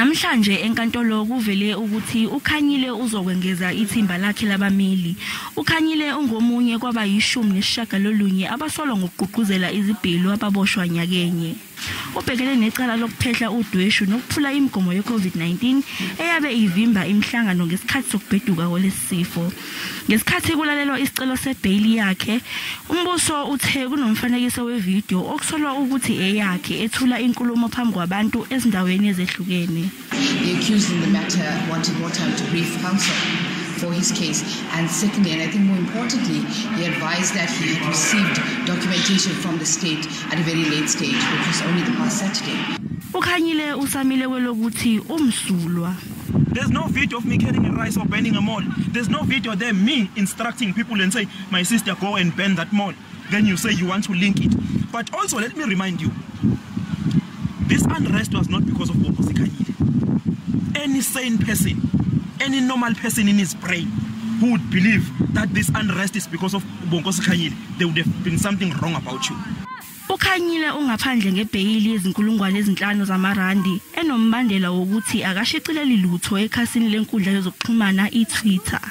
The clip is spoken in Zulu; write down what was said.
Namhlanje enkantolo kuvele ukuthi uKhanyile uzokwengeza ithimba lakhe labameli. uKhanyile ungomunye kwaba yishumi abasolwa ngokugqugquzela izibhelu ababoshwa nyakenye. Ubhekene necala lokuphehla udweshu nokuphula imigomo ye-COVID-19 eyabe ivimba imihlangano ngesikhathi sokubheduka kwalesifo. Ngesikhathi kulalelwa isicelo sebhayili yakhe, umbuso uthe kunomfanekiso wevideo okusolwa ukuthi eyakhe ethula inkulumo phambi kwabantu ezindaweni ezehlukene. The accused in the matter wanted more time to brief counsel for his case, and secondly, and I think more importantly, he advised that he had received documentation from the state at a very late stage, which was only the past Saturday. uKhanyile usamile kwelokuthi umsulwa. There's no video of me carrying a rice or burning a mall. There's no video there me instructing people and say, my sister, go and burn that mall. Then you say you want to link it. But also, let me remind you, this unrest was not because of uNkosi Khanyile. Any sane person, any normal person in his brain who would believe that this unrest is because of uNkosi Khanyile, there would have been something wrong about you. uKhanyile ungaphandle ngebhayili yezinkulungwane ezinhlanu zamarandi enombandela wokuthi akashicileli lutho ekhasini lenkundla yezokuxhumana iTwitter.